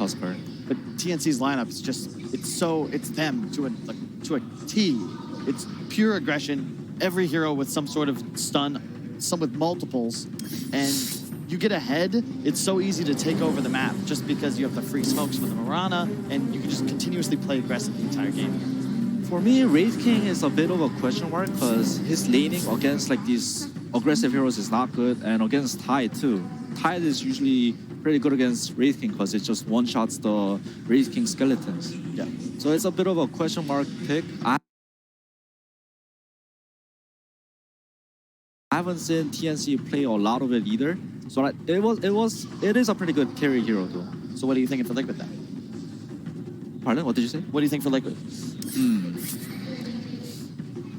cost card. But TNC's lineup is just, it's them to a T. It's pure aggression. Every hero with some sort of stun, some with multiples, and you get ahead, it's so easy to take over the map just because you have the free smokes with the Mirana, and you can just continuously play aggressive the entire game. For me, Wraith King is a bit of a question mark because his laning against like these aggressive heroes is not good, and against Tide too. Tide is usually pretty good against Wraith King because it just one-shots the Wraith King skeletons. Yeah. So it's a bit of a question mark pick. I haven't seen TNC play a lot of it either. So like, it is a pretty good carry hero though. So what are you thinking for Liquid then? Pardon? What did you say? What do you think for Liquid?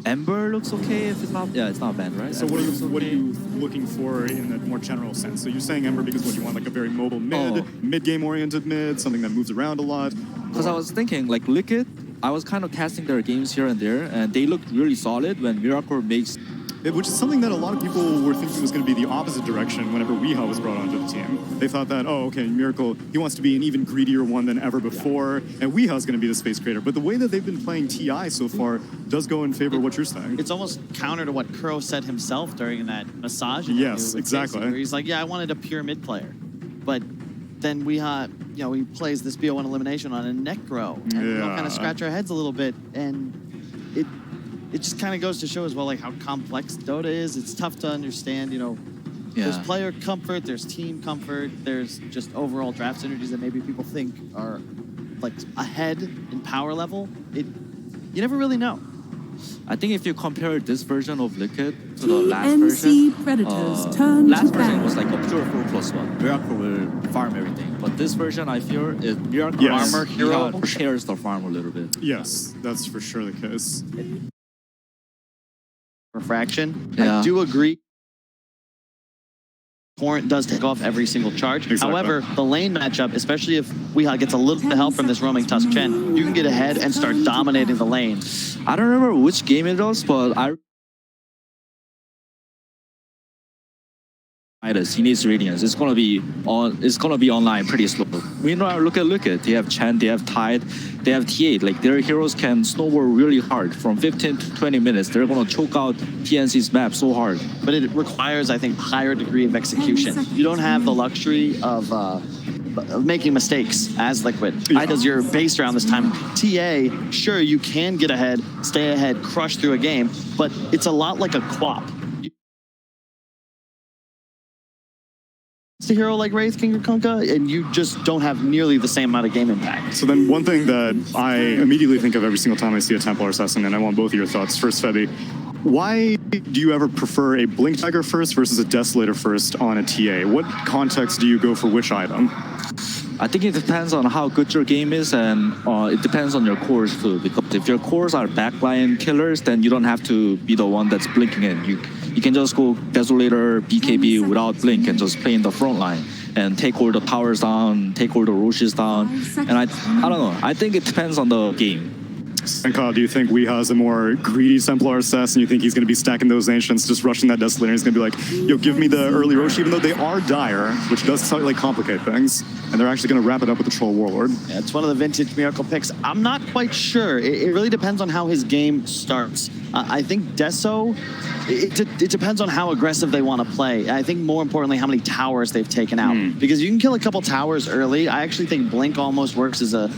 Ember looks okay if it's not. Yeah, it's not bad, right? So what are you looking for in a more general sense? So you're saying Ember because what you want, like a very mobile mid-game oriented mid, something that moves around a lot. Because I was thinking like Liquid, I was kind of casting their games here and there, and they looked really solid when Miracle makes. Which is something that a lot of people were thinking was going to be the opposite direction whenever Weehaw was brought onto the team. They thought that, oh, okay, Miracle, he wants to be an even greedier one than ever before, and Weehaw's going to be the space creator. But the way that they've been playing TI so far does go in favor of what you're saying. It's almost counter to what Kuro said himself during that massage. Yes, exactly. Where he's like, yeah, I wanted a pure mid player. But then Weehaw, you know, he plays this BO1 elimination on a Necro. And we all kind of scratch our heads a little bit, and it just kind of goes to show as well like how complex Dota is. It's tough to understand, you know. There's player comfort, there's team comfort, there's just overall draft synergies that maybe people think are like ahead in power level. You never really know. I think if you compare this version of Liquid to the last TNC version, Predators turn last to version bat. was like a pure 4+1. Miracle will farm everything, but this version I fear is Miracle armor hero shares the farm a little bit. Yes, that's for sure the case. Refraction. I do agree. Torrent does take off every single charge. Exactly. However, the lane matchup, especially if Weehaw gets a little bit of help from this roaming Tusk Chen, you can get ahead and start dominating the lane. I don't remember which game it was, but he needs Radiance. It's gonna be online pretty slow. Meanwhile, look at Liquid. They have Chen, they have Tide, they have T8. Like their heroes can snowball really hard. From 15 to 20 minutes, they're gonna choke out TNC's map so hard. But it requires, I think, higher degree of execution. You don't have the luxury of making mistakes as Liquid. Because you're based around this time. TA, sure, you can get ahead, stay ahead, crush through a game, but it's a lot like a QoP. It's a hero like Wraith King or Kunkka, and you just don't have nearly the same amount of game impact. So then one thing that I immediately think of every single time I see a Templar Assassin, and I want both of your thoughts. First, Febby, why do you ever prefer a Blink Tiger first versus a Desolator first on a TA? What context do you go for which item? I think it depends on how good your game is, and it depends on your cores too. Because if your cores are backline killers, then you don't have to be the one that's blinking in. You can just go Desolator, BKB without blink and just play in the front line and take all the towers down, take all the Roches down. And I don't know. I think it depends on the game. And Kyle, do you think Weehaw is a more greedy Templar assassin? You think he's going to be stacking those Ancients, just rushing that Desolator? He's going to be like, yo, give me the early Roche, even though they are dire, which does slightly complicate things. And they're actually going to wrap it up with the Troll Warlord. Yeah, it's one of the vintage Miracle picks. I'm not quite sure. It really depends on how his game starts. I think Deso, it depends on how aggressive they want to play. I think more importantly, how many towers they've taken out. Because you can kill a couple towers early. I actually think Blink almost works as a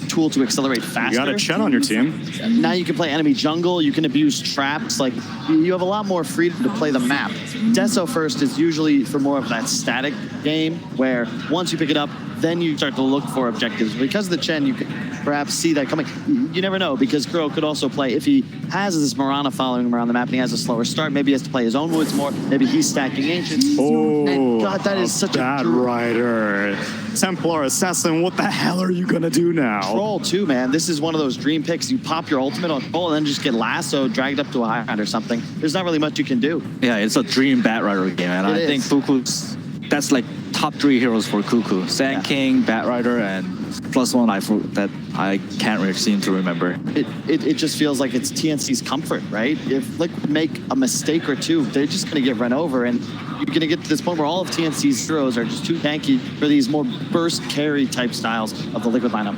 tool to accelerate faster. You got a Chen on your team. Now you can play enemy jungle, you can abuse traps, like you have a lot more freedom to play the map. Deso first is usually for more of that static game where once you pick it up, then you start to look for objectives. Because of the Chen, you can perhaps see that coming. You never know, because Kuro could also play, if he has this Mirana following him around the map and he has a slower start, maybe he has to play his own woods more, maybe he's stacking Ancients. Oh, and God, that is such bad rider. Templar Assassin, what the hell are you gonna do now? Troll too, man. This is one of those dream picks. You pop your ultimate on Troll and then just get lassoed, dragged up to a high ground or something. There's not really much you can do. Yeah, it's a dream Batrider game, and I think Fuku's, that's like top 3 heroes for Cuckoo. Sand King, Batrider, and +1 that I can't really seem to remember. It just feels like it's TNC's comfort, right? If Liquid make a mistake or two, they're just gonna get run over, and you're going to get to this point where all of TNC's heroes are just too tanky for these more burst carry type styles of the Liquid lineup.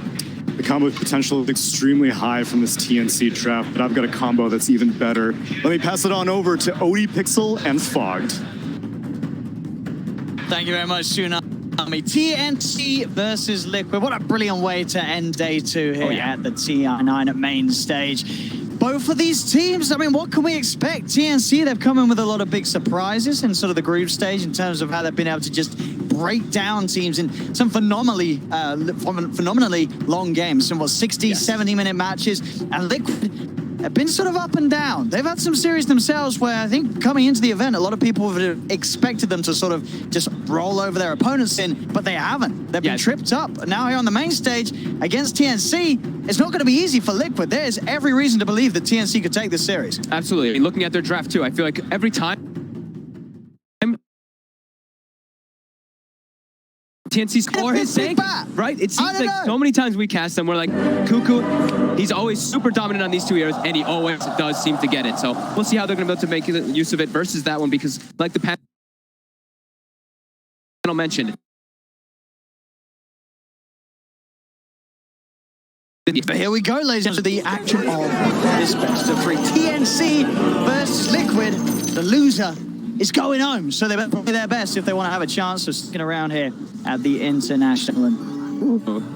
The combo potential is extremely high from this TNC trap, but I've got a combo that's even better. Let me pass it on over to Odie Pixel and Fogged. Thank you very much, Tsunami. TNC versus Liquid. What a brilliant way to end day 2 here at the TI9 at main stage. Both of these teams, I mean, what can we expect? TNC, they've come in with a lot of big surprises in sort of the group stage in terms of how they've been able to just break down teams in some phenomenally long games, some 60, 70-minute matches. And Liquid have been sort of up and down. They've had some series themselves where I think coming into the event, a lot of people would have expected them to sort of just roll over their opponents in, but they haven't. They've been tripped up. Now here on the main stage against TNC, it's not going to be easy for Liquid. There's every reason to believe that TNC could take this series. Absolutely. Looking at their draft too, I feel like every time TNC score his tank, right? It seems like so many times we cast them, we're like, Cuckoo, he's always super dominant on these 2 heroes, and he always does seem to get it. So we'll see how they're going to be able to make use of it versus that one, because like the panel mentioned, but here we go, ladies and gentlemen, the action of this best of 3. TNC versus Liquid. The loser is going home, so they better play their best if they want to have a chance of sticking around here at the International.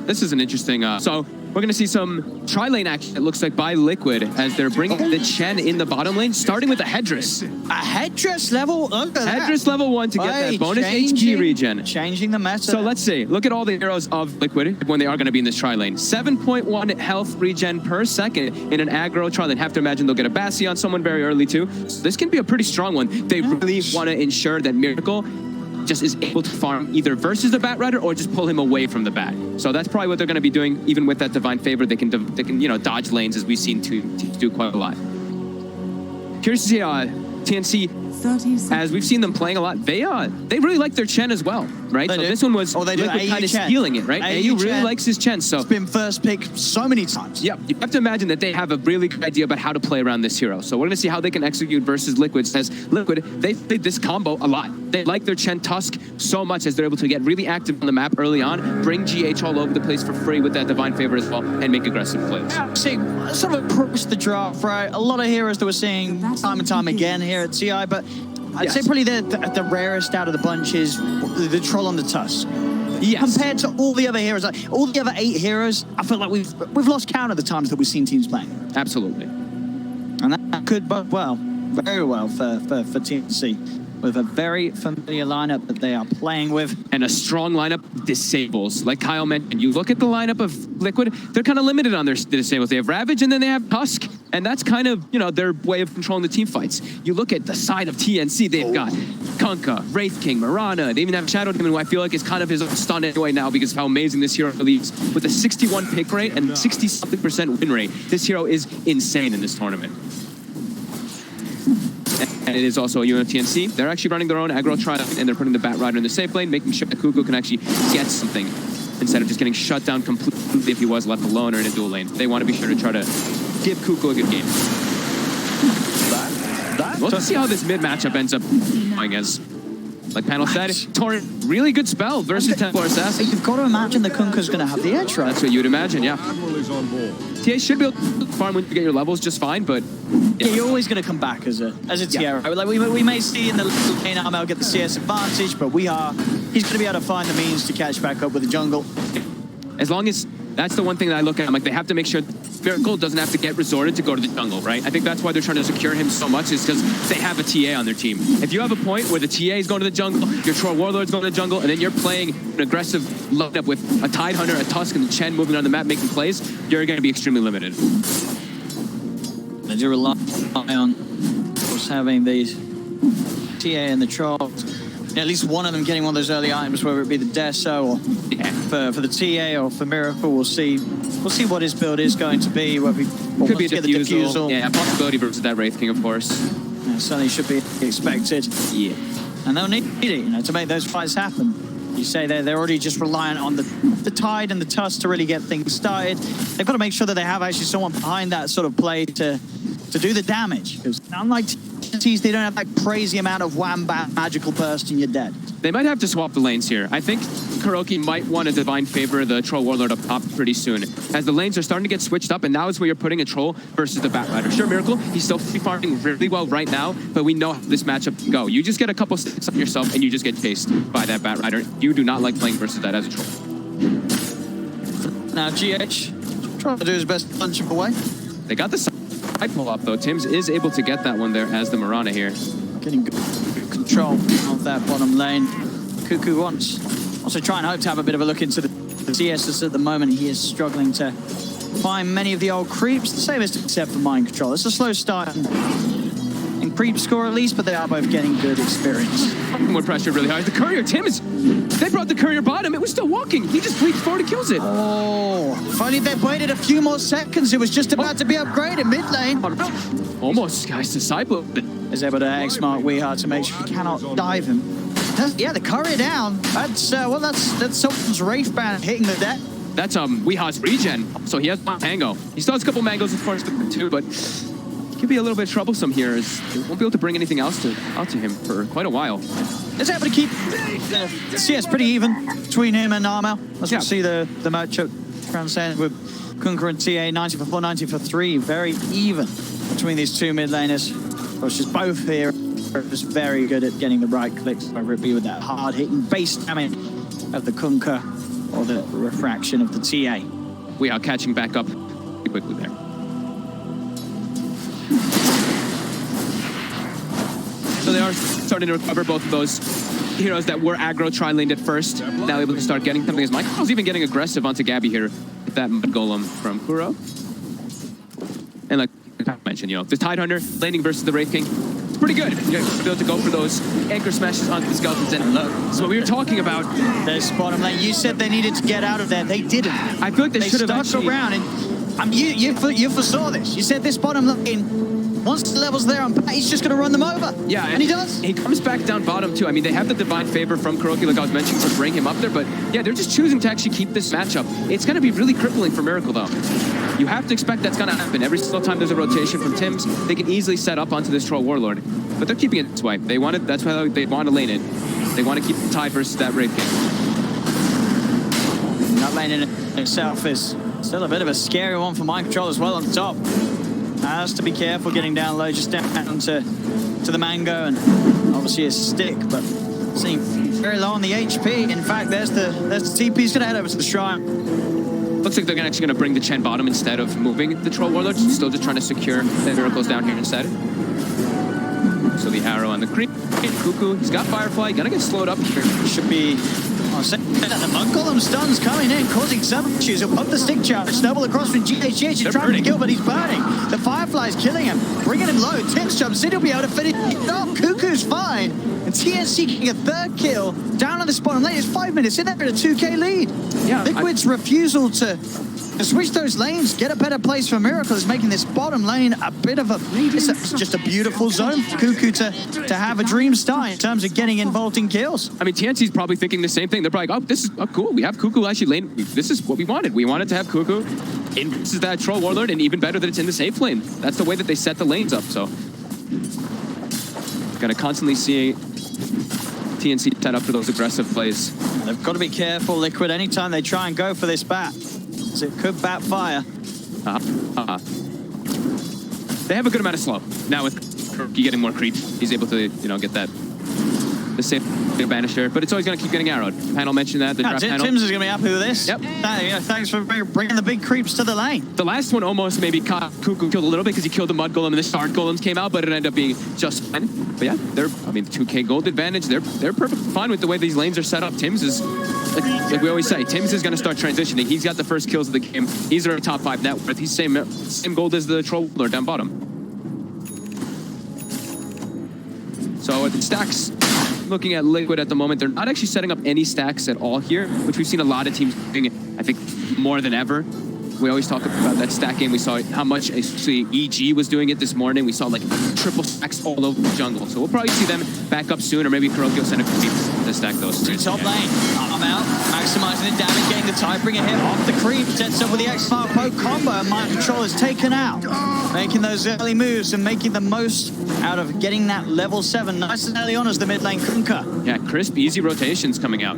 This is an interesting, so we're going to see some tri-lane action, it looks like, by Liquid as they're bringing the Chen in the bottom lane, starting with a Headdress. A Headdress level? Look at Headdress level 1 to get that bonus HP regen. Changing the meta. So let's see. Look at all the heroes of Liquid when they are going to be in this tri-lane. 7.1 health regen per second in an aggro tri-lane. Have to imagine they'll get a Bassi on someone very early too. So this can be a pretty strong one. They really want to ensure that Miracle just is able to farm either versus the Bat Rider or just pull him away from the Bat. So that's probably what they're going to be doing. Even with that Divine Favor, they can dodge lanes, as we've seen teams do quite a lot. Curious to see TNC, as we've seen them playing a lot, they really like their Chen as well, right? So this one was Liquid kind of stealing it, right? AU really likes his Chen, so it's been first pick so many times. Yep, you have to imagine that they have a really good idea about how to play around this hero. So we're going to see how they can execute versus Liquid. As Liquid, they played this combo a lot. They like their Chen Tusk so much as they're able to get really active on the map early on, bring GH all over the place for free with that Divine Favor as well, and make aggressive plays. See, sort of approach the draft, right? A lot of heroes that we're seeing time and time again here at TI, but I'd say probably the rarest out of the bunch is the Troll on the Tusk. Yes. Compared to all the other heroes, all the other 8 heroes, I feel like we've lost count of the times that we've seen teams playing. Absolutely. And that could bode well, very well for TNC. With a very familiar lineup that they are playing with. And a strong lineup disables. Like Kyle mentioned, you look at the lineup of Liquid, they're kind of limited on their disables. They have Ravage and then they have Tusk. And that's kind of, their way of controlling the team fights. You look at the side of TNC, they've got Kunkka, Wraith King, Mirana. They even have Shadow Demon, who I feel like is kind of his own stun anyway now because of how amazing this hero leaves. With a 61 pick rate and 60-something% win rate, this hero is insane in this tournament. And it is also a unit of TNC. They're actually running their own aggro trial, and they're putting the Bat Rider in the safe lane, making sure that Cuckoo can actually get something instead of just getting shut down completely if he was left alone or in a dual lane. They want to be sure to try to give Cuckoo a good game. We'll see how this mid matchup ends up going as. Like Panel said, Torrent, really good spell versus Templar Assassin. You've got to imagine the Kunkka's going to have the edge, right? That's what you'd imagine, yeah. TA should be able to farm when you get your levels just fine, but... Yeah, you're always going to come back as a TA. Like we may see in the lane Armel get the CS advantage, but he's going to be able to find the means to catch back up with the jungle. As long as... That's the one thing that I look at. I'm like, they have to make sure Miracle doesn't have to get resorted to go to the jungle, right? I think that's why they're trying to secure him so much is because they have a TA on their team. If you have a point where the TA is going to the jungle, your Troll Warlord's going to the jungle, and then you're playing an aggressive lineup with a Tide Hunter, a Tusk, and the Chen moving on the map making plays, you're going to be extremely limited. They do rely on, of course, having these TA and the Trolls. At least one of them getting one of those early items, whether it be the Deso or for the TA or for Miracle. We'll see what his build is going to be. Could be a diffusal. Yeah, possibility versus that Wraith King, of course. Yeah, certainly should be expected. Yeah. And they'll need it, to make those fights happen. You say they're already just reliant on the Tide and the Tusk to really get things started. They've got to make sure that they have actually someone behind that sort of play to do the damage. Because unlike TNCs, they don't have that crazy amount of wham bam magical burst and you're dead. They might have to swap the lanes here. I think Kuroki might want to divine favor the Troll Warlord up top pretty soon, as the lanes are starting to get switched up, and now is where you're putting a Troll versus the Batrider. Sure, Miracle, he's still free farming really well right now, but we know how this matchup can go. You just get a couple sticks on yourself, and you just get chased by that Batrider. You do not like playing versus that as a Troll. Now GH trying to do his best to punch him away. They got the side pull up, though. Tims is able to get that one there as the Mirana here. Getting good control of that bottom lane. Cuckoo wants to try and hope to have a bit of a look into the CSs at the moment. He is struggling to find many of the old creeps. The same as except for mind control. It's a slow start in creep score at least, but they are both getting good experience. More pressure really hard. The courier, Tims, they brought the courier bottom. It was still walking. He just bleeds forward and kills it. Oh, if only they waited a few more seconds. It was just about to be upgraded mid lane. Almost, guys, disciple. Is able to X-mark Weehart to make sure he cannot dive him. Yeah, the courier down. That's someone's Wraith Band hitting the deck. That's Weehar's regen, so he has Tango. He still has a couple mangoes as far as the two, but could be a little bit troublesome here, as he won't be able to bring anything else out to him for quite a while. It's able to keep the CS pretty even between him and Armel. As we see the matchup transcend with Kunkka and TA 90 for 4, 90 for 3. Very even between these two mid laners. Which is both here just very good at getting the right clicks, whether it be with that hard hitting base damage of the Kunkka or the refraction of the TA. We are catching back up quickly there. So they are starting to recover both of those heroes that were aggro tri-laned at first. Now able to start getting something as Michael's even getting aggressive onto Gabby here with that mud golem from Kuro. And like I mentioned, you know, the Tidehunter landing versus the Wraith King, it's pretty good. You're able to go for those anchor smashes onto the skeletons. And look, so what we were talking about. This bottom lane, you said they needed to get out of there. They didn't. I feel like they should have stuck actually around, and you foresaw this. You said this bottom lane, once the level's there on Pat, he's just going to run them over. Yeah, and he does. He comes back down bottom too. I mean, they have the divine favor from Kuroki, like I was mentioning, to bring him up there. But yeah, they're just choosing to actually keep this matchup. It's going to be really crippling for Miracle, though. You have to expect that's going to happen. Every single time there's a rotation from Tims, they can easily set up onto this Troll Warlord. But they're keeping it this way. That's why they want to lane it. They want to keep the tie versus that Wraith King. That lane in itself is still a bit of a scary one for mind control as well on top. Has to be careful getting down low, just down to the mango, and obviously a stick, but seeing very low on the HP. In fact, there's the TP. He's going to head over to the shrine. Looks like they're actually going to bring the Chen bottom instead of moving the Troll Warlord. Still just trying to secure the Miracles down here instead. So the arrow on the creep. Cuckoo, he's got Firefly, gonna get slowed up here. Should be. The Mud Golem stun's coming in, causing some issues. He'll pump the stick charge, snowball across from GH. He's trying to kill, but he's burning. The Firefly's killing him, bringing him low. Tims jumps in, he'll be able to finish it off. Cuckoo's fine. And TNC getting a third kill down on the bottom lane. It's 5 minutes in there at a 2K lead. Yeah, Liquid's refusal to switch those lanes, get a better place for Miracle is making this bottom lane a bit of a... It's just a beautiful zone for Cuckoo to have a dream start in terms of getting involved in kills. I mean, TNC's probably thinking the same thing. They're probably like, oh, this is cool. We have Cuckoo actually lane. This is what we wanted. We wanted to have Cuckoo in this is that Troll Warlord, and even better that it's in the safe lane. That's the way that they set the lanes up, so. Gonna constantly see TNC set up for those aggressive plays. They've got to be careful, Liquid, anytime they try and go for this bat. So it could backfire. They have a good amount of slow. Now with Kuroki getting more creep, he's able to, you know, get that the safe banisher, but it's always going to keep getting arrowed. Panel mentioned that, the draft panel. Tims is going to be happy with this. Yep. Thanks for bringing the big creeps to the lane. The last one almost maybe caught Cuckoo killed a little bit because he killed the Mud Golem and the Shard Golems came out, but it ended up being just fine. But yeah, they're, I mean, 2K gold advantage. They're perfectly fine with the way these lanes are set up. Tims is, like we always say, Tims is going to start transitioning. He's got the first kills of the game. He's already top 5 net worth. He's same gold as the Troll Lord down bottom. So the stacks, looking at Liquid at the moment, they're not actually setting up any stacks at all here, which we've seen a lot of teams doing, I think, more than ever. We always talk about that stack game. We saw how much EG was doing it this morning. We saw like triple stacks all over the jungle. So we'll probably see them back up soon, or maybe Kurokyo send a creep to stack those. Top lane, arm out, maximizing the damage, getting the tie, bring a hit off the creep, sets up with the X-Fire poke combo, and Mind Control is taken out. Making those early moves and making the most out of getting that level 7 nice and early on as the mid lane Kunkka. Yeah, crisp, easy rotations coming out.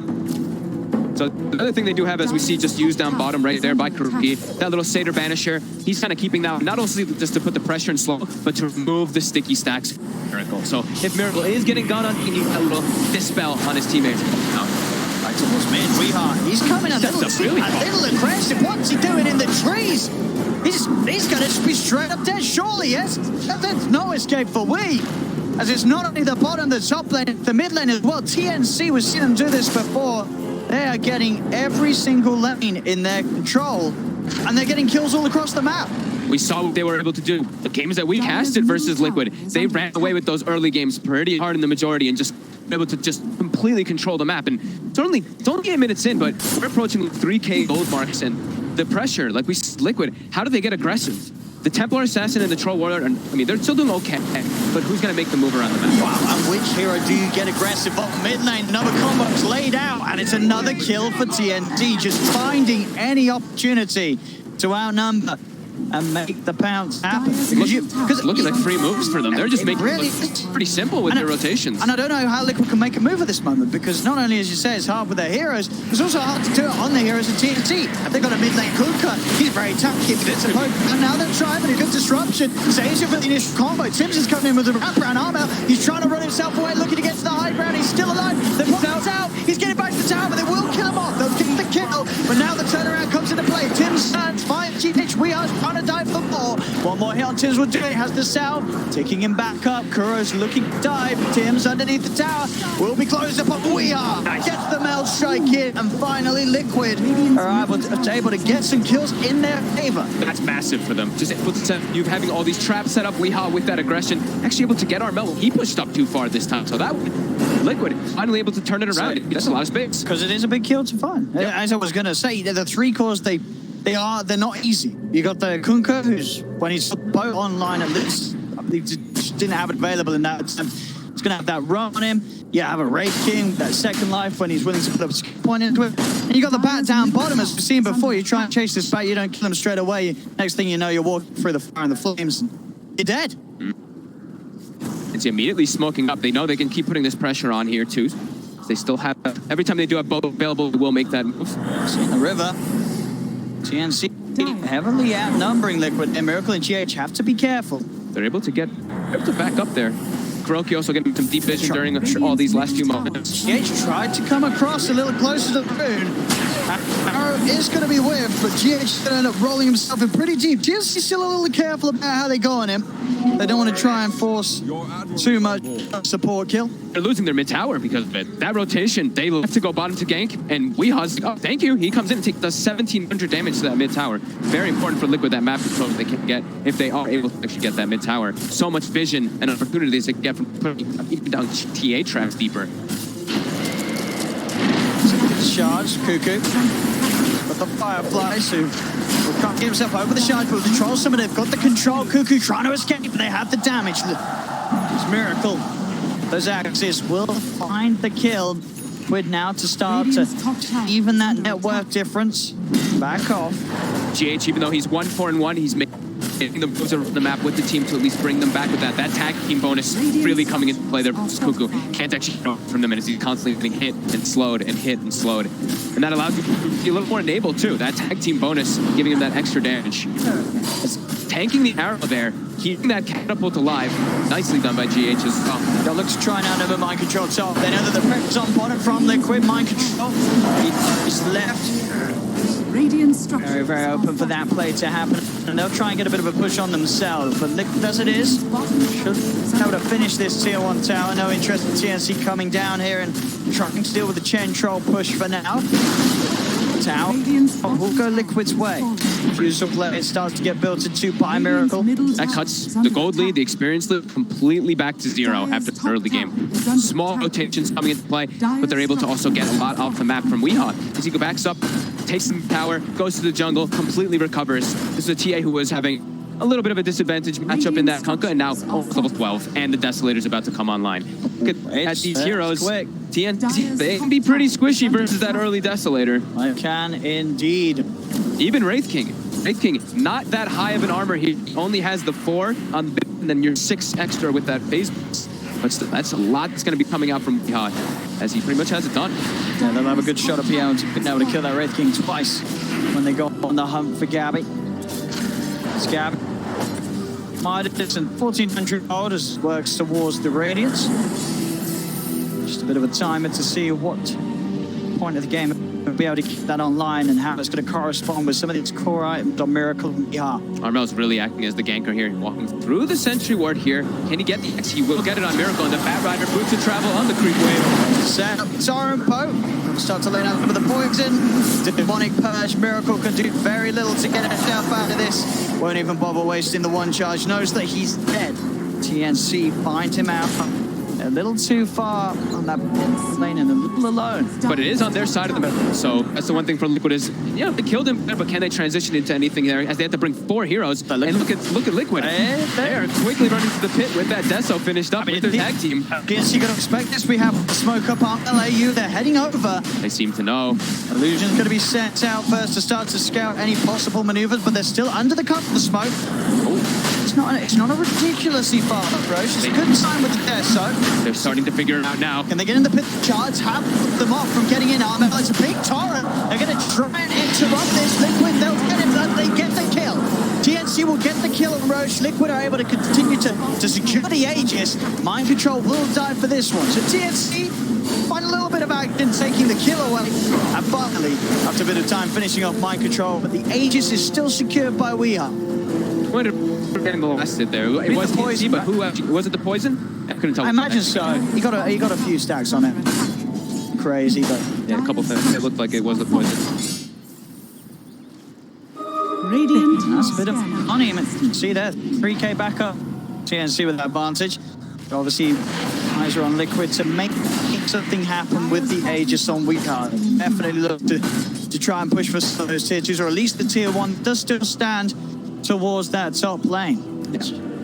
So the other thing they do have, as we see, just used down bottom right there by Kuroki, that little Satyr Banisher, he's kind of keeping that, not only just to put the pressure and slow, but to remove the sticky stacks. Miracle. So if Miracle is getting gone on, he needs a little dispel on his teammates. Back towards mid, Weeha, he's coming a little aggressive. What's he doing in the trees? He's gonna just be straight up dead, surely, yes? There's no escape for Wee. As it's not only the bottom, the top lane, the mid lane as well. TNC, we've seen them do this before. They are getting every single lane in their control, and they're getting kills all across the map. We saw what they were able to do. The games that we casted versus Liquid, they ran away with those early games pretty hard in the majority and just able to just completely control the map. And it's only 8 minutes in, but we're approaching 3K gold marks, and the pressure, like we see Liquid, how do they get aggressive? The Templar Assassin and the Troll Warrior, I mean, they're still doing okay, but who's going to make the move around the map? Wow, and which hero do you get aggressive on mid lane? Another combo's laid out, and it's another kill for TNT, just finding any opportunity to outnumber and make the pounce happen. Looking like free moves for them. They're just making it look pretty simple with their rotations. And I don't know how Liquid can make a move at this moment, because not only, as you say, it's hard with their heroes, it's also hard to do it on the heroes of TNT. They've got a mid lane Kunkka. He's very tanky, but it's a poke. And now they're driving a good disruption. Saves you for the initial combo. Tims is coming in with a wraparound armor. He's trying to run himself away, looking to get to the high ground. He's still alive. They put him out. He's getting back to the tower, but they will kill him off. They'll get the kill. But now the turnaround comes into play. Tims stands 5 GH. We are trying to dive for more. One more hit on Tims will do it. Has the cell, taking him back up. Kuro's looking to dive. Tims underneath the tower. Will be closed up, but we are. Gets the Meld Strike in, and finally Liquid are able to get some kills in their favor. That's massive for them. Just you having all these traps set up, Weeha with that aggression, actually able to get our Meld. He pushed up too far this time, so that Liquid finally able to turn it around. That's a lot of space. Because it is a big kill to find. Yep. As I was going to say, the 3 cores, they're not easy. You got the Kunkka, who's, when he's both online at least, he just didn't have it available in that attempt. He's going to have that run on him. You have a Wraith King, that second life when he's willing to put a skill point into it. And you got the bat down bottom, as we've seen before. You try and chase this bat, you don't kill him straight away. Next thing you know, you're walking through the fire and the flames, and you're dead. It's immediately smoking up. They know they can keep putting this pressure on here too. They still have, every time they do have both available, they will make that move. See the river. TNC heavily outnumbering Liquid, and Miracle and GH have to be careful. They're able to back up there. Kuroki also getting some deep vision during all these last few moments. GH tried to come across a little closer to the rune. Arrow is going to be whiffed, but GH is going to end up rolling himself in pretty deep. TNC still a little careful about how they go on him. They don't want to try and force too much support kill. They're losing their mid tower because of it. That rotation, they left to go bottom to gank, and Weeha's, oh, thank you. He comes in and does 1,700 damage to that mid tower. Very important for Liquid, that map control they can get if they are able to actually get that mid tower. So much vision and opportunities they can get from putting even down TA traps deeper. Charge, Cuckoo. But the Fireflies who can't get himself over the charge, but control some of it. They've got the control. Cuckoo trying to escape, but they have the damage. It's Miracle. Those axes will find the kill. Liquid now to start to even that net worth difference. Back off. GH, even though he's 1-4-1, he's making the moves around the map with the team to at least bring them back with that. That tag team bonus really coming into play there. Cuckoo can't actually get from them as he's constantly getting hit and slowed and hit and slowed. And that allows you to be a little more enabled too. That tag team bonus giving him that extra damage. Tanking the arrow there, keeping that catapult alive. Nicely done by GH as well. They'll look to try and outnumber Mind Control top. They know that the pressure's on bottom from Liquid. Mind Control is left. Very, very open for that play to happen. And they'll try and get a bit of a push on themselves. But Liquid, as it is, should be able to finish this tier 1 tower. No interest in TNC coming down here and trying to deal with the Chen Troll push for now. tower. We'll go Liquid's way. Diffusal play, it starts to get built into by Miracle. That cuts the gold lead, the experience lead, completely back to 0 after the early game. Small rotations coming into play, but they're able to also get a lot off the map from Weehaw. Ezekiel backs up, takes the tower, goes to the jungle, completely recovers. This is a TA who was having a little bit of a disadvantage matchup in that Kunkka, and now level 12, and the Desolator's about to come online. Look at these heroes. TNC, they can be pretty squishy versus that early Desolator. I can indeed. Even Wraith King, not that high of an armor. He only has the 4 on the bit, and then you're 6 extra with that phase. But still, that's a lot that's going to be coming out from Weehaw, as he pretty much has it done. Yeah, they'll have a good shot up here and being able to kill that Wraith King twice when they go on the hunt for Gabby. It's Gabby. Midas and 1400 gold as works towards the Radiance. Just a bit of a timer to see what point of the game we'll be able to keep that online and how it's going to correspond with some of these core items on Miracle and Weehaw. Armel's really acting as the ganker here, walking through the sentry ward here. Can he get the X? He will get it on Miracle, and the Bat Rider boots of travel on the creep wave. Set up Tara and Poe. Start to lay down some of the poison. Demonic Purge. Miracle can do very little to get himself out of this. Won't even bother wasting the one charge. Knows that he's dead. TNC find him out. A little too far on that lane and a little alone. But it is on their side of the map. So that's the one thing for Liquid is, yeah, they killed him, but can they transition into anything there as they have to bring 4 heroes? And look at Liquid. They are quickly running to the pit with that Deso finished up with their tag team. Yes, you got to expect this. We have smoke up on LAU. They're heading over. They seem to know. Illusion's going to be sent out first to start to scout any possible maneuvers, but they're still under the cover of the smoke. Oh. It's not a ridiculously far approach. It's a good sign with the Deso. They're starting to figure it out now. Can they get in the pit? Charge have them off from getting in armor. It's a big torrent. They're going to try and interrupt this. Liquid, they'll get it. They get the kill. TNC will get the kill on Roche. Liquid are able to continue to secure the Aegis. Mind Control will die for this one. So TNC find a little bit of action, taking the kill away. And finally, after a bit of time, finishing off Mind Control. But the Aegis is still secured by Weehaw. What a getting blasted there. It was poison, but who actually was it? The poison? I couldn't tell. I imagine so. He got a few stacks on it. Crazy, but yeah, a couple things. It looked like it was the poison. Radiant. That's a bit of money. See there, 3K back up. TNC with that advantage. But obviously, eyes are on Liquid to make something happen with the Aegis on Weehaw. Definitely look to try and push for some of those tier 2s, or at least the tier 1 does still stand towards that top lane. Yeah.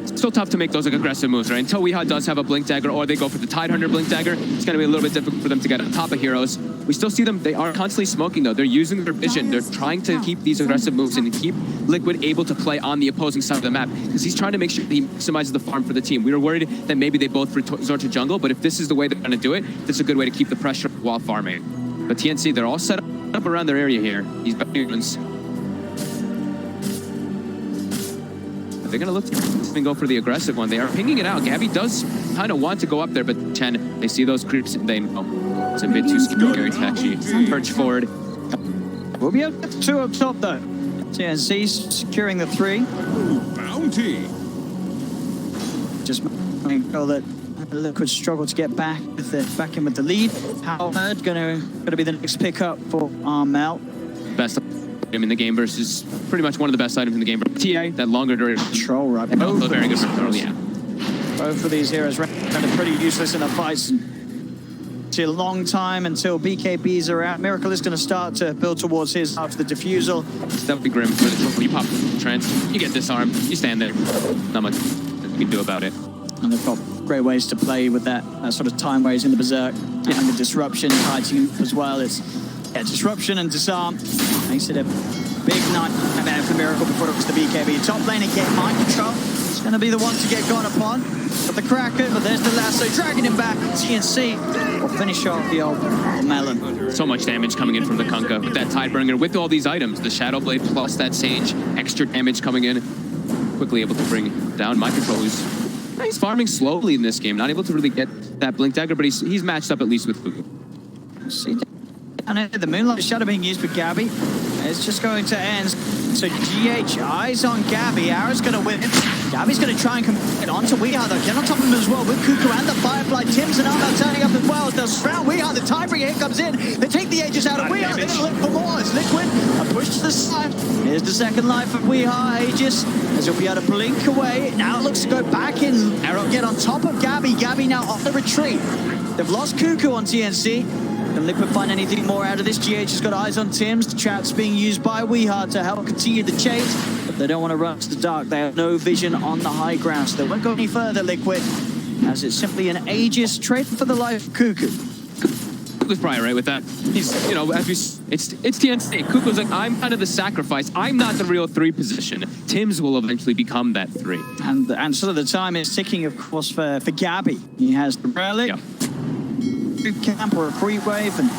Still tough to make those aggressive moves, right? Until Weehaw does have a Blink Dagger, or they go for the Tidehunter Blink Dagger, it's going to be a little bit difficult for them to get on top of heroes. We still see them, they are constantly smoking though. They're using their vision. They're trying to keep these aggressive moves and keep Liquid able to play on the opposing side of the map, because he's trying to make sure he maximizes the farm for the team. We were worried that maybe they both resort to jungle, but if this is the way they're going to do it, this is a good way to keep the pressure while farming. But TNC, they're all set up around their area here. These humans. They're going to look to go for the aggressive one. They are pinging it out. Gabby does kind of want to go up there, but Chen, they see those creeps and they know it's a bit too scary to actually perch forward. We'll be able to get the 2 up top though. TNC securing the 3. Bounty. Just making sure that Liquid struggle to get back in with the lead. Howard gonna be the next pickup for Armel. Best item in the game versus pretty much one of the best items in the game. TA, that longer duration. Control, right? And also very good for early, yeah. Both of these heroes rendered pretty useless in the fights. It's a long time until BKBs are out. Miracle is going to start to build towards his after the defusal. That would be grim for the you pop trance, you get disarmed, you stand there. Not much you can do about it. And they've got great ways to play with that sort of time waves in the Berserk. Yeah. And the disruption fighting as well. It's disruption and disarm. Makes it a big nightmare for Miracle before it was the BKB. Top lane again, Mind Control. It's going to be the one to get gone upon. Got the Kraken, but there's the lasso, dragging him back. TNC will finish off the old melon. So much damage coming in from the Kunkka with that Tidebringer, with all these items, the Shadow Blade plus that Sage, extra damage coming in. Quickly able to bring down Mind Control, he's farming slowly in this game, not able to really get that Blink Dagger, but he's matched up at least with Fugu. See, and the Moonlight Shadow being used for Gabby. It's just going to end. So GH, eyes on Gabby. Arrow's going to win. Gabby's going to try and get onto Weeha, though. Get on top of him as well with Cuckoo and the Firefly. Tim's and Armel turning up as well. They'll surround Weeha. The tiebreaker here comes in. They take the Aegis out of Weeha. They're going to look for more. It's Liquid. A push to the side. Here's the second life of Weeha. Aegis, as he'll be able to blink away. Now it looks to go back in. Arrow get on top of Gabby. Gabby now off the retreat. They've lost Cuckoo on TNC. Can Liquid find anything more out of this? GH has got eyes on Tim's. The trap's being used by Weeha to help continue the chase. But they don't want to run to the dark. They have no vision on the high ground, so they won't go any further, Liquid. As it's simply an Aegis trade for the life of Cuckoo. Cuckoo's probably right with that. He's, you know, as we, it's TNC. Cuckoo's like, I'm kind of the sacrifice. I'm not the real 3 position. Tim's will eventually become that 3. And sort of the time is ticking, of course, for Gabby. He has the relic. Yep. Camp or a free wave, and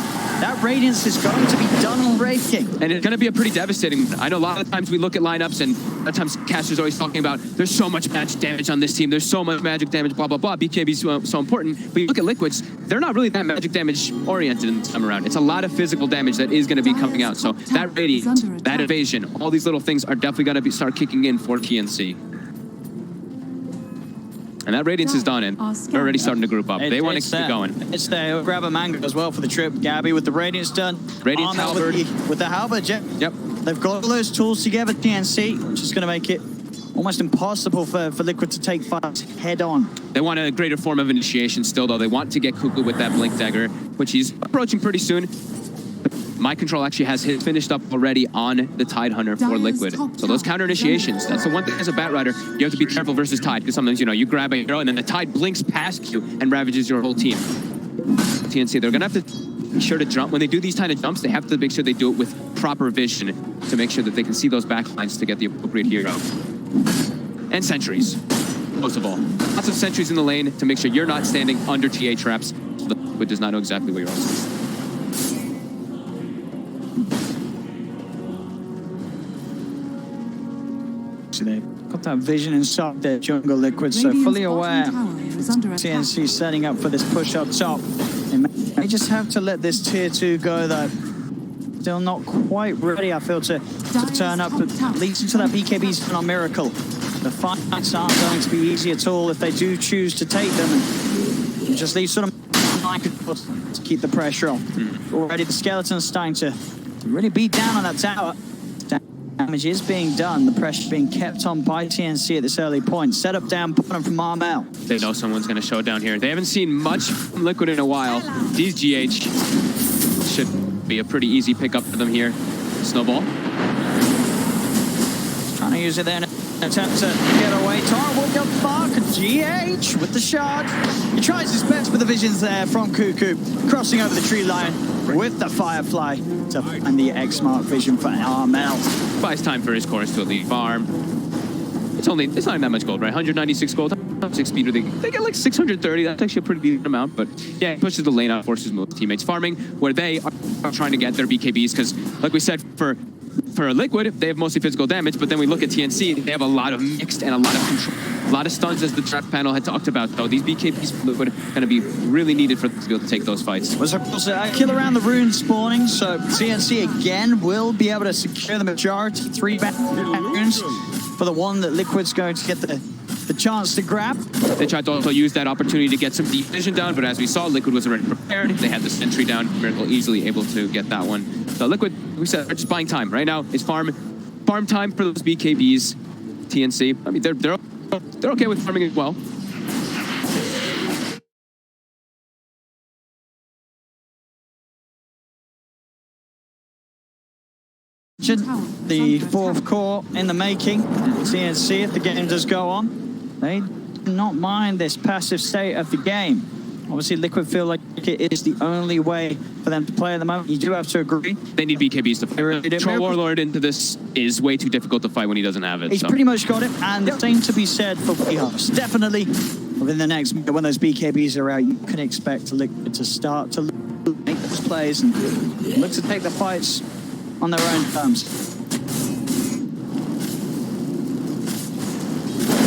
that Radiance is going to be done on raking. And it's going to be a pretty devastating. I know a lot of times we look at lineups, and a lot of times casters always talking about there's so much magic damage on this team, there's so much magic damage, blah, blah, blah. BKB's so important. But you look at Liquids, they're not really that magic damage oriented in this time around. It's a lot of physical damage that is going to be coming out. So that Radiance, that evasion, all these little things are definitely going to start kicking in for TNC. And that Radiance is done, and they're already starting to group up. They want to keep going. It's there. He'll grab a mango as well for the trip. Gabby with the Radiance done. Radiance halberd. With the halberd, yep. They've got all those tools together, TNC, which is going to make it almost impossible for Liquid to take fights head on. They want a greater form of initiation still, though. They want to get Cuckoo with that Blink Dagger, which he's approaching pretty soon. My Control actually has finished up already on the Tide Hunter for Liquid. So those counter initiations, that's the one thing as a Bat Rider, you have to be careful versus Tide, because sometimes, you know, you grab a hero and then the Tide blinks past you and ravages your whole team. TNC, they're gonna have to be sure to jump. When they do these kind of jumps, they have to make sure they do it with proper vision to make sure that they can see those backlines to get the appropriate hero. And sentries, most of all. Lots of sentries in the lane to make sure you're not standing under TA traps, so the Liquid does not know exactly where you are. They've got that vision inside their jungle, Liquid, so fully aware. TNC setting up for this push up top. They just have to let this tier 2 go, though. Still not quite ready, I feel, to turn up. It leads into that BKB's on Miracle. The fights aren't going to be easy at all if they do choose to take them. And it just leaves sort of to keep the pressure on. Already the Skeleton's starting to really beat down on that tower. Damage is being done. The pressure being kept on by TNC at this early point. Set up down bottom from Armel. They know someone's going to show down here. They haven't seen much from Liquid in a while. These GH should be a pretty easy pickup for them here. Snowball. Trying to use it there in an attempt to get away. Tar will go far. GH with the shard. He tries his best, but the vision's there from Cuckoo. Crossing over the tree line with the Firefly to find the X-Mark vision for Armel. Buys time for his course to elite farm. It's not that much gold, right? 196 gold. 6 speeder. They get like 630. That's actually a pretty decent amount, but yeah, it pushes the lane out, forces move teammates farming, where they are trying to get their BKBs, because like we said, for Liquid, they have mostly physical damage, but then we look at TNC, they have a lot of mixed and a lot of control. A lot of stuns, as the trap panel had talked about, though. These BKBs for Liquid are going to be really needed for them to be able to take those fights. Was a kill around the rune spawning, so TNC again will be able to secure the majority. 3 runes for the one that Liquid's going to get the chance to grab. They tried to also use that opportunity to get some deep vision down, but as we saw, Liquid was already prepared. They had the sentry down. Miracle easily able to get that one. So Liquid, we said, are just buying time. Right now, it's farm time for those BKBs. TNC, I mean, they're okay with farming as well. The 4th core in the making. TNC, if the game does go on, they do not mind this passive state of the game. Obviously, Liquid feel like it is the only way for them to play at the moment. You do have to agree. They need BKBs to fight. Troll Warlord into this is way too difficult to fight when he doesn't have it. He's pretty much got it, and the same to be said for Weeha. Definitely, within the next, when those BKBs are out, you can expect Liquid to start to make those plays and look to take the fights on their own terms.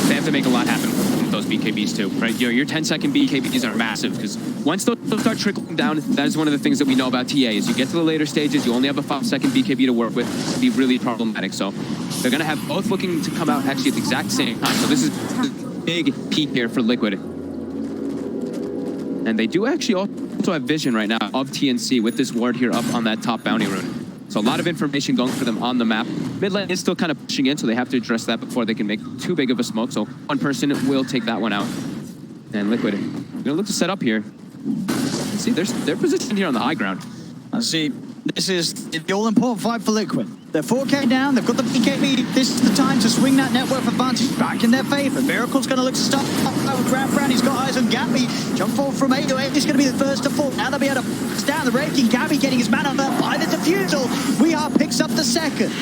They have to make a lot happen those BKBs too, right? Your 10-second BKBs are massive because once those start trickling down, that is one of the things that we know about TA is you get to the later stages, you only have a 5-second BKB to work with, it'd be really problematic. So they're going to have both looking to come out actually at the exact same time. So this is a big peak here for Liquid. And they do actually also have vision right now of TNC with this ward here up on that top bounty rune. So a lot of information going for them on the map. Mid lane is still kind of pushing in, so they have to address that before they can make too big of a smoke. So one person will take that one out. And Liquid, they're gonna look to set up here. See, they're positioned here on the high ground. I see. This is the all-important fight for Liquid. They're 4K down, they've got the BKB. This is the time to swing that net worth advantage back in their favor. Miracle's going to look to start with Brown. He's got eyes on Gabby. Jump forward from 8 to 8. He's going to be the first to fall. Now they'll be able to box down the raking. Gabby getting his man up by the defusal. Weehaw picks up the second.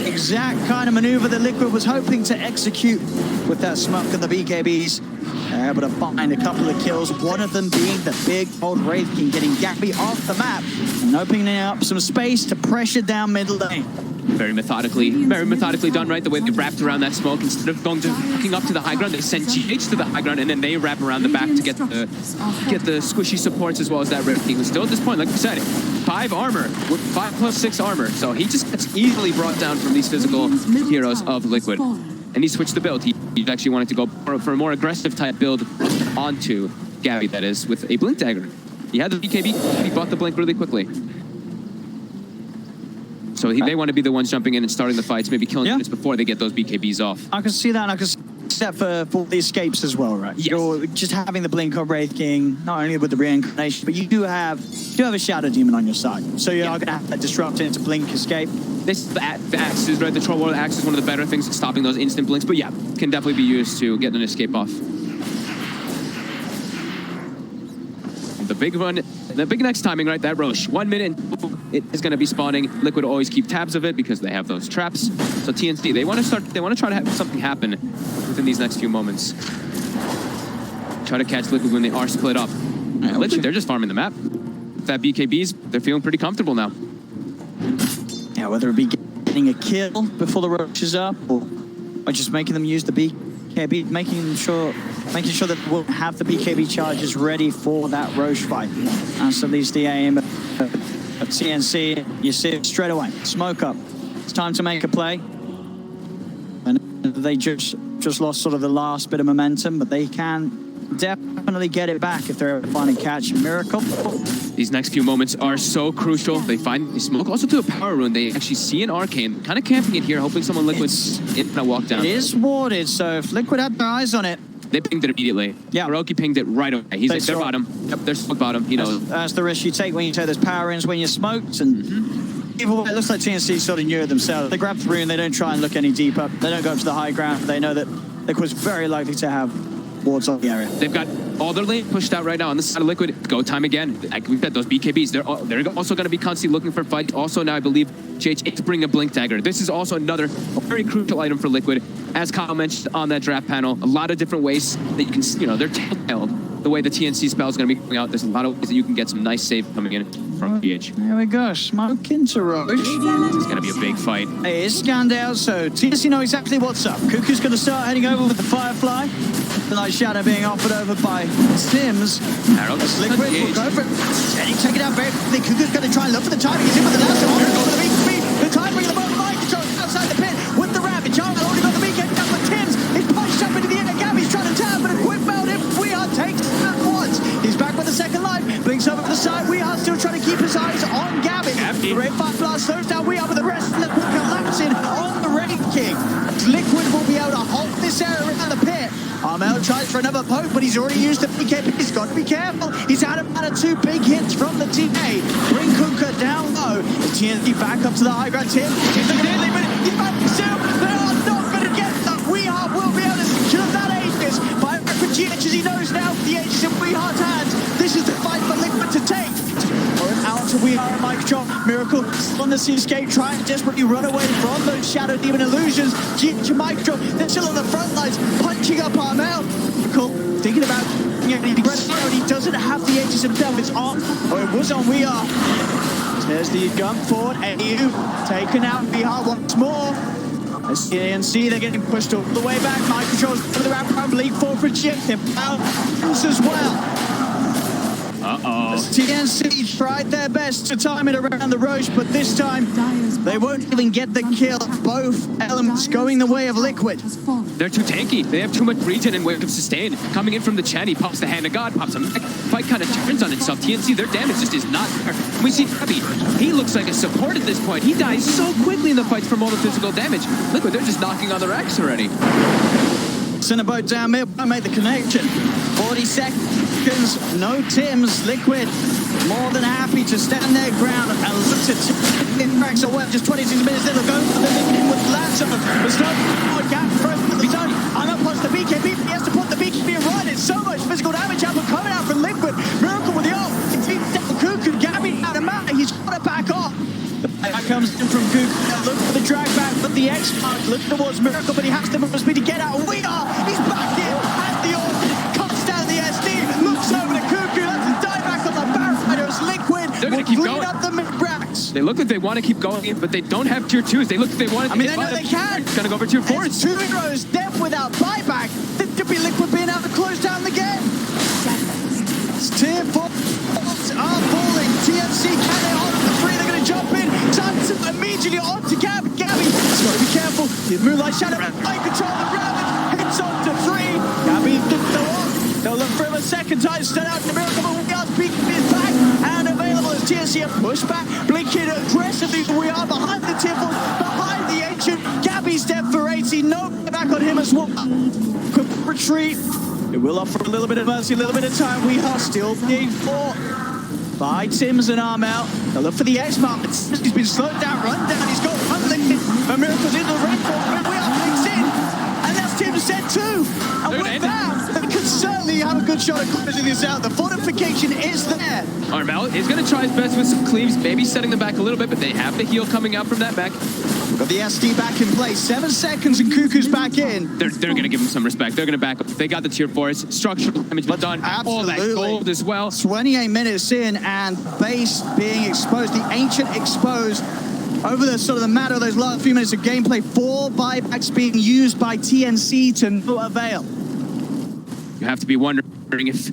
Exact kind of maneuver that Liquid was hoping to execute with that smoke and the BKBs. They're able to find a couple of kills, one of them being the big old Wraith King, getting Gabby off the map and opening up some space to pressure down mid lane. Very methodically done, right? The way they wrapped around that smoke, instead of walking up to the high ground, they send GH to the high ground, and then they wrap around the back to get the squishy supports as well as that Wraith King, who's still at this point, like I said, 5 armor, with 5+6 armor. So he just gets easily brought down from these physical heroes of Liquid. And he switched the build. He actually wanted to go for a more aggressive type build onto Gabby, that is, with a Blink Dagger. He had the BKB, he bought the Blink really quickly. So they want to be the ones jumping in and starting the fights, maybe killing units before they get those BKBs off. I can see that, and I can see that for the escapes as well, right? Yes. You're just having the Blink of Wraith King, not only with the reincarnation, but you do have a Shadow Demon on your side. So you're going to have that disrupt into Blink escape. This the axe is right. The Troll Warrior axe is one of the better things at stopping those instant blinks, but yeah, can definitely be used to get an escape off. The big one, the big next timing, right? That Roche, 1 minute, it is going to be spawning. Liquid always keep tabs of it because they have those traps. So TNC, they want to try to have something happen within these next few moments. Try to catch Liquid when they are split up. Literally, they're just farming the map. With that BKBs, they're feeling pretty comfortable now. Yeah, whether it be getting a kill before the Roche is up, or just making them use the BKB, making sure that we'll have the BKB charges ready for that Roche fight. That's at least the aim of TNC. You see it straight away. Smoke up. It's time to make a play. And they just lost sort of the last bit of momentum, but they can definitely get it back if they're able to find and catch Miracle. These next few moments are so crucial. They smoke also to a power rune. They actually see an arcane, kind of camping it here, hoping someone Liquid's gonna walk down. It is warded, so if Liquid had their eyes on it. They pinged it immediately. Yeah. Hiroki pinged it right away. He's like, they're bottom. Yep, they're smoke bottom. He knows. That's the risk you take when you take those power runes when you're smoked. And even it looks like TNC sort of knew it themselves. They grab the rune, they don't try and look any deeper. They don't go up to the high ground. They know that Liquid's very likely to have wards on the area. They've got all their lane pushed out right now on the side of Liquid. Go time again. Like we've got those BKBs. They're also going to be constantly looking for fights. Also now I believe GH is bringing a Blink Dagger. This is also another very crucial item for Liquid. As Kyle mentioned on that draft panel, a lot of different ways that you can, they're tailed. The way the TNC spell is going to be coming out, there's a lot of ways that you can get some nice save coming in from GH. There we go. Smoke into Roche. This is going to be a big fight. It is scanned out, so TNC know exactly what's up. Cuckoo's going to start heading over with the Firefly. The Night Shadow being offered over by Sims. Liquid will go for it. And he take it out very quickly. Cuckoo's going to try and look for the timing. He's in with the last one. For the BKB. The time bringing the ball mind control outside the pit with the Ravage. Already got the BKB up with Tims. He's punched up into the air. Gabby's trying to tap, but a quick meld in. Weehaw takes it once. He's back with the second life. Blinks over to the side. Weehaw still trying to keep his eyes on Gabby. The Red Fire Blast slows down Weehaw, but the rest of the collapsing on the Wraith King. Liquid will be able to hold this area around the pit. Armel tries for another poke, but he's already used the BKB. He's got to be careful. He's had about 2 big hits from the TA. Bring Kuka down low. The TNC back up to the high ground. Tim is nearly, but he's back to Sil. They are not going to get them. Weehaw will be able to secure that Aegis. By for GH as he knows now, the Aegis in Weeha's hands. This is the fight for Liquid to take. Out to Weehaw and mic drop. Miracle on the seascape, trying to desperately run away from those Shadow Demon illusions. GH and mic drop, they're still on the front lines, punching up Armel. Miracle thinking about he doesn't have the Aegis himself. It's on, or it was on Weehaw. There's the gun forward. AU taken out. Weehaw once more. As TNC, they're getting pushed all the way back. Mind controls for the wraparound. League 4 projected. Bounce as well. As TNC tried their best to time it around the Roche, but this time they won't even get the kill. Both elements going the way of Liquid. They're too tanky. They have too much regen and wave of sustain. Coming in from the Chen, he pops the Hand of God, pops him back. Fight kind of turns on itself. TNC, their damage just is not there. We see Gabby. He looks like a support at this point. He dies so quickly in the fights from all the physical damage. Liquid, they're just knocking on the racks already. Cinnaboat down mid, I made the connection. 40 seconds, no Tims. Liquid more than happy to stand their ground and look to it cracks away. Just 26 minutes, they'll go for the beginning with Lancer. There's no more gap for the zone. I'm up plus the BKB, he has to put the BKB right. It's so much physical damage output coming out from Liquid. Miracle with the ult. Cuckoo, Gabby out of mana, he's got it back off. That comes in from Cuckoo. Look for the drag back, but the X mark. Look towards Miracle, but he has to move speed to get out. We are. He's back in. And the order comes down the SD. Looks over to Cuckoo. That's a die back on the Barrifighters. Liquid. They're going to keep going. Up the mid-racks. They look like they want to keep going in, but they don't have tier 2s. They look like they want to. I mean, they know they can. It's going to go over tier 4s. It's 2 heroes death without buyback. This could be Liquid being able to close down the game. It's tier 4 are falling. TNC, can they hold the 3? They're going to jump in. Johnson immediately on to Gabby. Gabby's got to be careful. The Moonlight Shadow, I control the Ravage. Hits on to 3. Gabby didn't go on. They'll look for him a second time. Stand out the Miracle, but we are speaking is back and available as TNC are pushed back. Blinking aggressively. We are behind the Tiffle, behind the Ancient. Gabby's dead for 80. No back on him as well. Quick retreat. It will offer a little bit of mercy, a little bit of time. We are still being fought by Tims and Armel. They'll look for the X-Mark. He's been slowed down, run down. He's got one linked. But Miracle's in the red corner. We are linked in. And that's Tims dead too. And with that, they can certainly have a good shot at closing this out. The fortification is there. Armel is going to try his best with some cleaves, maybe setting them back a little bit, but they have the heal coming out from that back. Got the SD back in place. 7 seconds and Cuckoo's back in. They're going to give him some respect. They're going to back up. They got the tier 4s. Structural damage was done. All that gold as well. 28 minutes in and base being exposed. The Ancient exposed. Over the sort of the matter of those last few minutes of gameplay, 4 buybacks being used by TNC to no avail. You have to be wondering if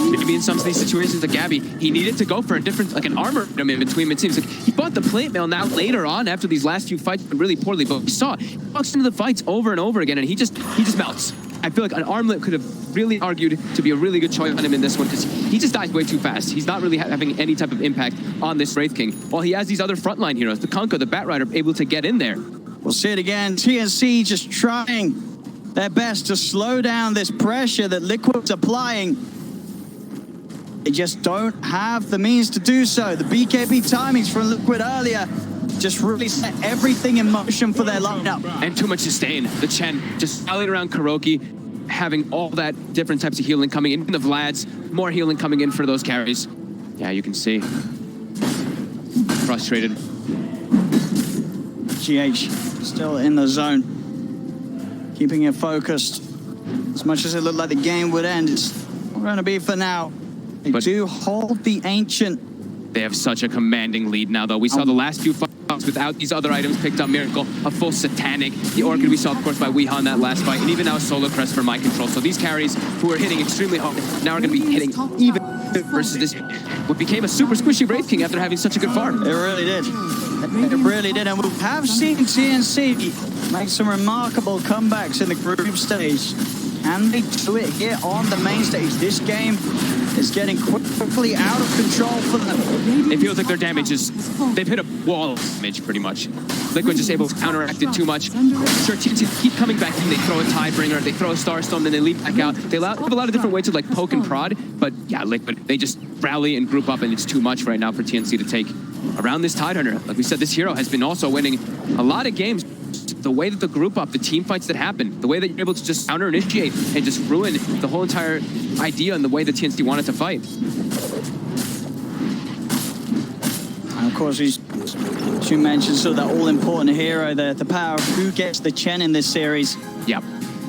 maybe in some of these situations like Gabby, he needed to go for a different, like an armor in between. It seems like he bought the plate mail now later on after these last few fights really poorly, but we saw he walks into the fights over and over again and he just melts. I feel like an armlet could have really argued to be a really good choice on him in this one because he just dies way too fast. He's not really having any type of impact on this Wraith King. While he has these other frontline heroes, the Kunkka, the Batrider, able to get in there. We'll see it again. TNC just trying their best to slow down this pressure that Liquid's applying. They just don't have the means to do so. The BKB timings from Liquid earlier just really set everything in motion for their lineup. And too much sustain. The Chen just rallying around Kuroki, having all that different types of healing coming in. The Vlads, more healing coming in for those carries. Yeah, you can see. Frustrated. GH still in the zone, keeping it focused. As much as it looked like the game would end, it's going to be for now. They do hold the Ancient. They have such a commanding lead now, though. We saw the last few fights without these other items picked up. Miracle, a full Satanic. The Orchid we saw, of course, by Weeha in that last fight. And even now Solar Crest for Mind Control. So these carries who are hitting extremely hard now are going to be hitting even versus this what became a super squishy Wraith King after having such a good farm. It really did. It really did. And we have seen TNC make some remarkable comebacks in the group stage. Can they do it here on the main stage? This game is getting quickly out of control for them. It feels like their damage is, they've hit a wall of damage pretty much. Liquid just able to counteract it too much. Sure, TNC keep coming back in. They throw a Tidebringer, they throw a Starstorm, then they leap back out. They have a lot of different ways to like poke and prod, but yeah, Liquid, they just rally and group up and it's too much right now for TNC to take. Around this Tidehunter, like we said, this hero has been also winning a lot of games. The way that the group up, the team fights that happen, the way that you're able to just counter-initiate and just ruin the whole entire idea and the way the TNC wanted to fight. And of course, as you mentioned, so that all-important hero, the power of who gets the Chen in this series. Yep.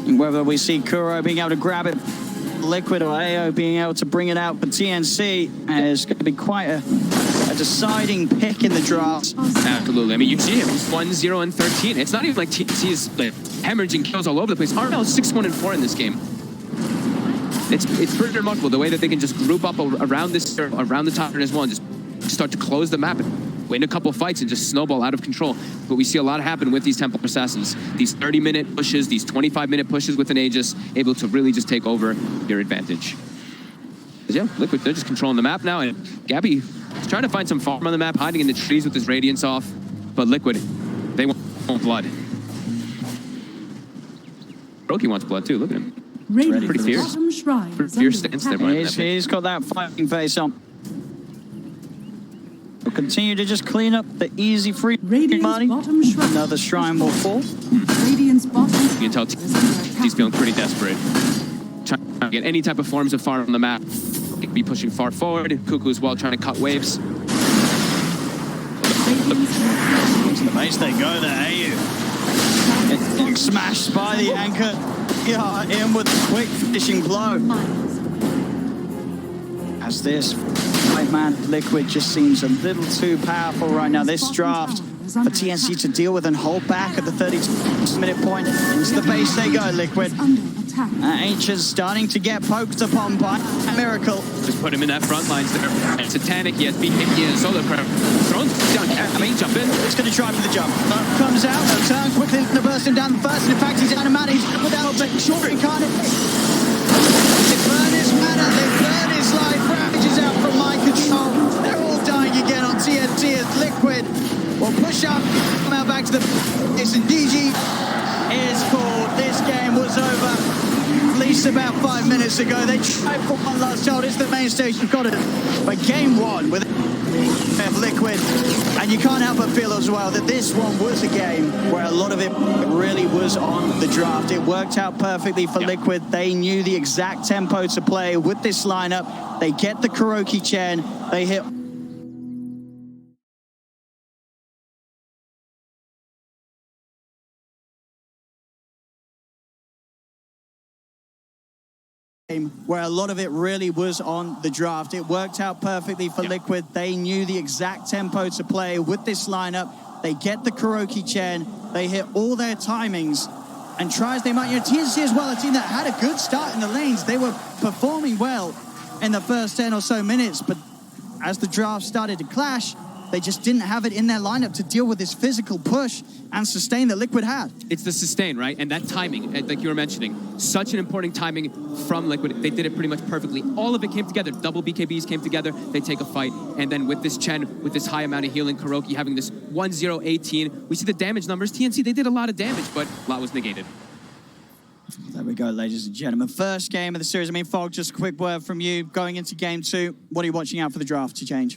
And whether we see Kuro being able to grab it, Liquid or AO being able to bring it out for TNC, is going to be quite a a deciding pick in the draft. Absolutely. I mean, you see him. He's 1-0 and 13. It's not even like TNC is like hemorrhaging kills all over the place. RL is 6-1 and 4 in this game. It's pretty remarkable the way that they can just group up around the top turn as well and just start to close the map and win a couple fights and just snowball out of control. But we see a lot happen with these Templar Assassins. These 30-minute pushes, these 25-minute pushes with an Aegis, able to really just take over your advantage. Yeah, Liquid, they're just controlling the map now, and Gabby is trying to find some farm on the map, hiding in the trees with his Radiance off. But Liquid, they want blood. Roki wants blood too, look at him. Pretty fierce. Fierce stance there. He's got that fighting face on. We'll continue to just clean up the easy free money. Another shrine will fall. Radiant's bottom. You can tell he's feeling pretty desperate. Trying to get any type of forms of farm on the map. He could be pushing far forward. Cuckoo as well, trying to cut waves. To the base they go there, Getting smashed by the anchor. Yeah, in with a quick finishing blow. As this five-man Liquid just seems a little too powerful right now. This draft for TNC to deal with and hold back at the 30-minute point. Into the base they go, Liquid. Ancient's starting to get poked upon by Miracle. Just put him in that front lines there. And Satanic, he has BKB and Solar Crab. Thrown down, jump in. It's going to try for the jump. Comes out, turns quickly, going to burst him down the first. And in fact, he's animatic. He's without a short incarnate. They burn his mana, they burn his life. Ravages out from my control. They're all dying again on TNT as Liquid will push up. Come out back to the base, and DG is called. This game was over at least about 5 minutes ago. They tried for one last shot. It's the main stage. You've got it. But game one with Liquid, and you can't help but feel as well that this one was a game where a lot of it really was on the draft. It worked out perfectly for Liquid. They knew the exact tempo to play with this lineup. They get the Kuroki chain. They hit where a lot of it really was on the draft. It worked out perfectly for Liquid. They knew the exact tempo to play with this lineup. They get the Kuroki chain. They hit all their timings and try as they might. You know, TNC as well, a team that had a good start in the lanes. They were performing well in the first 10 or so minutes, but as the draft started to clash, they just didn't have it in their lineup to deal with this physical push and sustain that Liquid had. It's the sustain, right? And that timing, like you were mentioning, such an important timing from Liquid. They did it pretty much perfectly. All of it came together. Double BKBs came together. They take a fight. And then with this Chen, with this high amount of healing, Kuroki having this 1-0-18, we see the damage numbers. TNC, they did a lot of damage, but a lot was negated. There we go, ladies and gentlemen. First game of the series. I mean, Fog, just a quick word from you. Going into game two, what are you watching out for the draft to change?